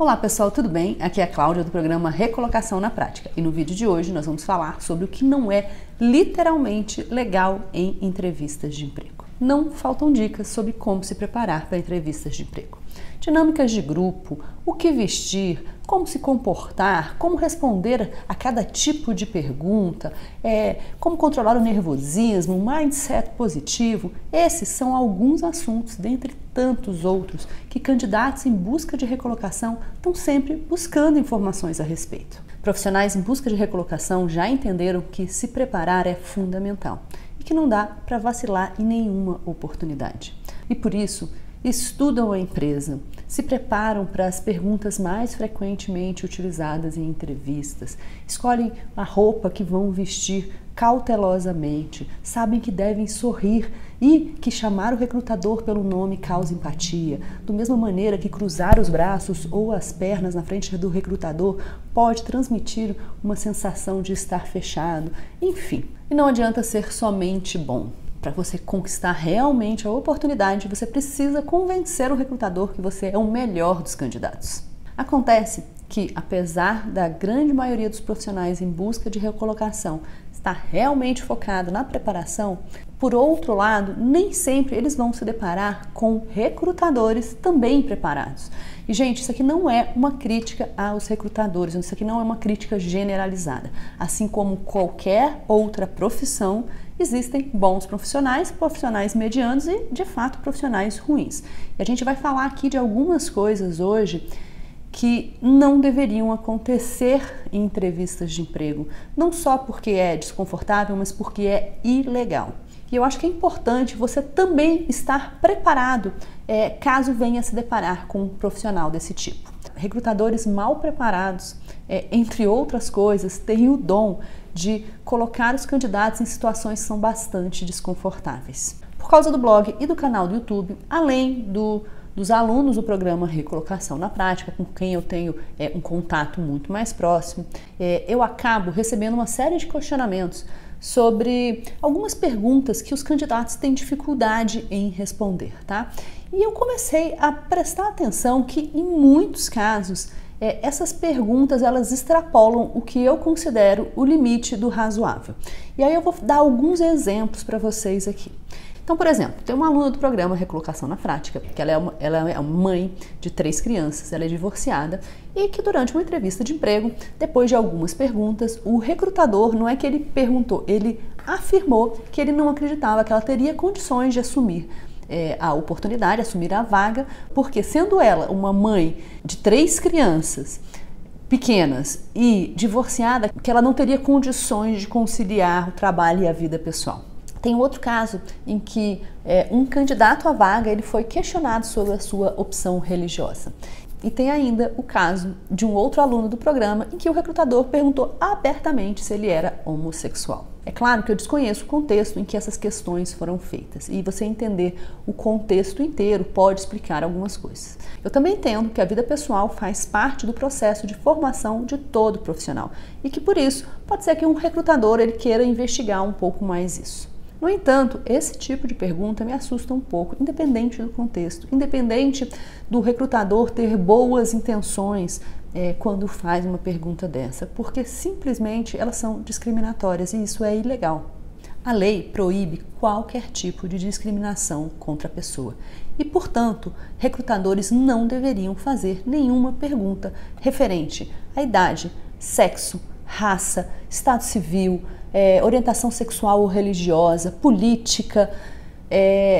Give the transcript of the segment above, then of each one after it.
Olá pessoal, tudo bem? Aqui é a Cláudia do programa Recolocação na Prática e no vídeo de hoje nós vamos falar sobre o que não é literalmente legal em entrevistas de emprego. Não faltam dicas sobre como se preparar para entrevistas de emprego. Dinâmicas de grupo, o que vestir, como se comportar, como responder a cada tipo de pergunta, como controlar o nervosismo, o mindset positivo. Esses são alguns assuntos, dentre tantos outros, que candidatos em busca de recolocação estão sempre buscando informações a respeito. Profissionais em busca de recolocação já entenderam que se preparar é fundamental e que não dá para vacilar em nenhuma oportunidade. E por isso, estudam a empresa, se preparam para as perguntas mais frequentemente utilizadas em entrevistas, escolhem a roupa que vão vestir cautelosamente, sabem que devem sorrir e que chamar o recrutador pelo nome causa empatia, da mesma maneira que cruzar os braços ou as pernas na frente do recrutador pode transmitir uma sensação de estar fechado, enfim. E não adianta ser somente bom. Para você conquistar realmente a oportunidade, você precisa convencer o recrutador que você é o melhor dos candidatos. Acontece que, apesar da grande maioria dos profissionais em busca de recolocação estar realmente focado na preparação, por outro lado, nem sempre eles vão se deparar com recrutadores também preparados. E, gente, isso aqui não é uma crítica aos recrutadores, isso aqui não é uma crítica generalizada. Assim como qualquer outra profissão, existem bons profissionais, profissionais medianos e, de fato, profissionais ruins. E a gente vai falar aqui de algumas coisas hoje que não deveriam acontecer em entrevistas de emprego, não só porque é desconfortável, mas porque é ilegal. E eu acho que é importante você também estar preparado caso venha se deparar com um profissional desse tipo. Recrutadores mal preparados, entre outras coisas, têm o dom de colocar os candidatos em situações que são bastante desconfortáveis. Por causa do blog e do canal do YouTube, além dos alunos do programa Recolocação na Prática, com quem eu tenho um contato muito mais próximo, eu acabo recebendo uma série de questionamentos sobre algumas perguntas que os candidatos têm dificuldade em responder, tá? E eu comecei a prestar atenção que, em muitos casos, essas perguntas elas extrapolam o que eu considero o limite do razoável. E aí eu vou dar alguns exemplos para vocês aqui. Então, por exemplo, tem uma aluna do programa Recolocação na Prática, que ela é mãe de 3 crianças, ela é divorciada e que durante uma entrevista de emprego, depois de algumas perguntas, o recrutador, não é que ele perguntou, ele afirmou que ele não acreditava que ela teria condições de assumir a oportunidade, assumir a vaga, porque sendo ela uma mãe de 3 crianças pequenas e divorciada, que ela não teria condições de conciliar o trabalho e a vida pessoal. Tem outro caso em que um candidato à vaga ele foi questionado sobre a sua opção religiosa. E tem ainda o caso de um outro aluno do programa em que o recrutador perguntou abertamente se ele era homossexual. É claro que eu desconheço o contexto em que essas questões foram feitas e você entender o contexto inteiro pode explicar algumas coisas. Eu também entendo que a vida pessoal faz parte do processo de formação de todo profissional e que por isso pode ser que um recrutador ele queira investigar um pouco mais isso. No entanto, esse tipo de pergunta me assusta um pouco, independente do contexto, independente do recrutador ter boas intenções quando faz uma pergunta dessa, porque simplesmente elas são discriminatórias e isso é ilegal. A lei proíbe qualquer tipo de discriminação contra a pessoa e, portanto, recrutadores não deveriam fazer nenhuma pergunta referente à idade, sexo, raça, estado civil, orientação sexual ou religiosa, política,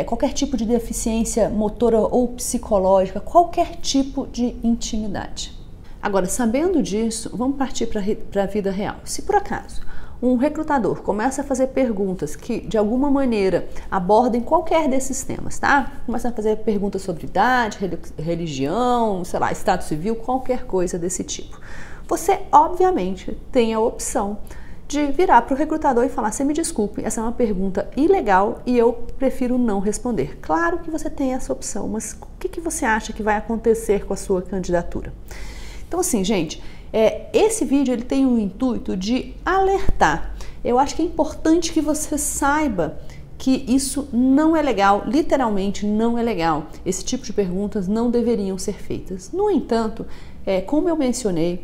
qualquer tipo de deficiência motora ou psicológica, qualquer tipo de intimidade. Agora, sabendo disso, vamos partir para a vida real. Se por acaso um recrutador começa a fazer perguntas que de alguma maneira abordem qualquer desses temas, tá? Começa a fazer perguntas sobre idade, religião, sei lá, estado civil, qualquer coisa desse tipo. Você, obviamente, tem a opção de virar para o recrutador e falar: você me desculpe, essa é uma pergunta ilegal e eu prefiro não responder. Claro que você tem essa opção, mas o que você acha que vai acontecer com a sua candidatura? Então, assim, gente, esse vídeo ele tem o intuito de alertar. Eu acho que é importante que você saiba que isso não é legal, literalmente não é legal. Esse tipo de perguntas não deveriam ser feitas. No entanto, como eu mencionei,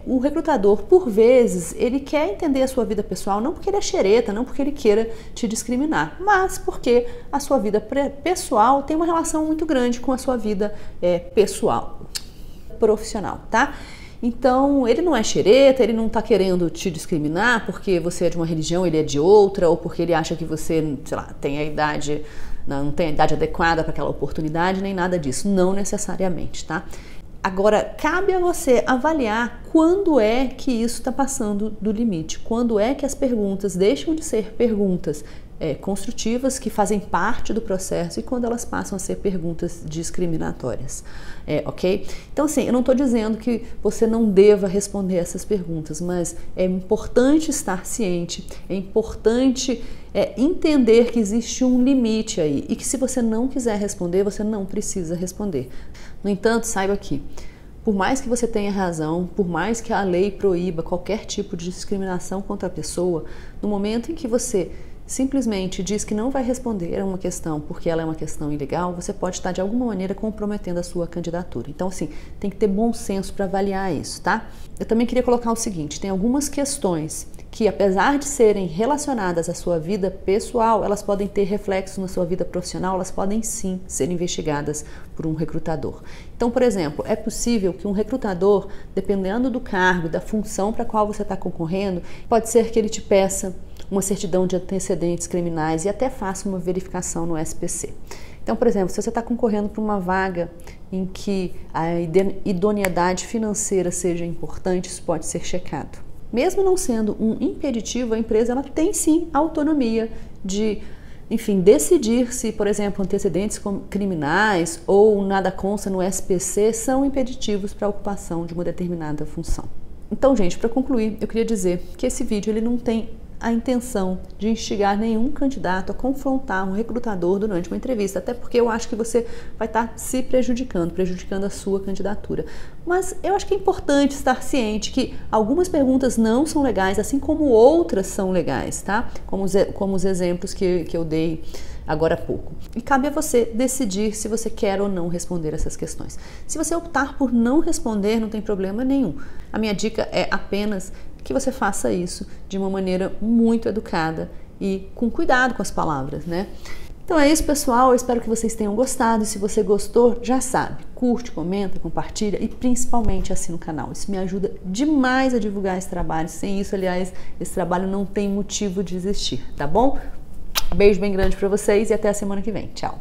o recrutador, por vezes, ele quer entender a sua vida pessoal, não porque ele é xereta, não porque ele queira te discriminar, mas porque a sua vida pessoal tem uma relação muito grande com a sua vida pessoal, profissional, tá? Então, ele não é xereta, ele não tá querendo te discriminar porque você é de uma religião, ele é de outra, ou porque ele acha que você, sei lá, tem a idade, não tem a idade adequada para aquela oportunidade, nem nada disso, não necessariamente, tá? Agora, cabe a você avaliar quando é que isso está passando do limite, quando é que as perguntas deixam de ser perguntas construtivas, que fazem parte do processo, e quando elas passam a ser perguntas discriminatórias, ok? Então, assim, eu não estou dizendo que você não deva responder essas perguntas, mas é importante estar ciente, é importante entender que existe um limite aí, e que se você não quiser responder, você não precisa responder. No entanto, saiba que, por mais que você tenha razão, por mais que a lei proíba qualquer tipo de discriminação contra a pessoa, no momento em que você simplesmente diz que não vai responder a uma questão porque ela é uma questão ilegal, você pode estar de alguma maneira comprometendo a sua candidatura. Então, assim, tem que ter bom senso para avaliar isso, tá? Eu também queria colocar o seguinte, tem algumas questões que, apesar de serem relacionadas à sua vida pessoal, elas podem ter reflexos na sua vida profissional, elas podem sim ser investigadas por um recrutador. Então, por exemplo, é possível que um recrutador, dependendo do cargo, da função para a qual você está concorrendo, pode ser que ele te peça uma certidão de antecedentes criminais e até faça uma verificação no SPC. Então, por exemplo, se você está concorrendo para uma vaga em que a idoneidade financeira seja importante, isso pode ser checado. Mesmo não sendo um impeditivo, a empresa ela tem sim autonomia de, enfim, decidir se, por exemplo, antecedentes criminais ou nada consta no SPC são impeditivos para a ocupação de uma determinada função. Então, gente, para concluir, eu queria dizer que esse vídeo ele não tem a intenção de instigar nenhum candidato a confrontar um recrutador durante uma entrevista, até porque eu acho que você vai estar se prejudicando a sua candidatura. Mas eu acho que é importante estar ciente que algumas perguntas não são legais, assim como outras são legais, tá? Como os exemplos que eu dei agora há pouco. E cabe a você decidir se você quer ou não responder essas questões. Se você optar por não responder, não tem problema nenhum. A minha dica é apenas que você faça isso de uma maneira muito educada e com cuidado com as palavras, né? Então é isso, pessoal. Eu espero que vocês tenham gostado. E se você gostou, já sabe, curte, comenta, compartilha e principalmente assina o canal. Isso me ajuda demais a divulgar esse trabalho. Sem isso, aliás, esse trabalho não tem motivo de existir, tá bom? Beijo bem grande para vocês e até a semana que vem. Tchau!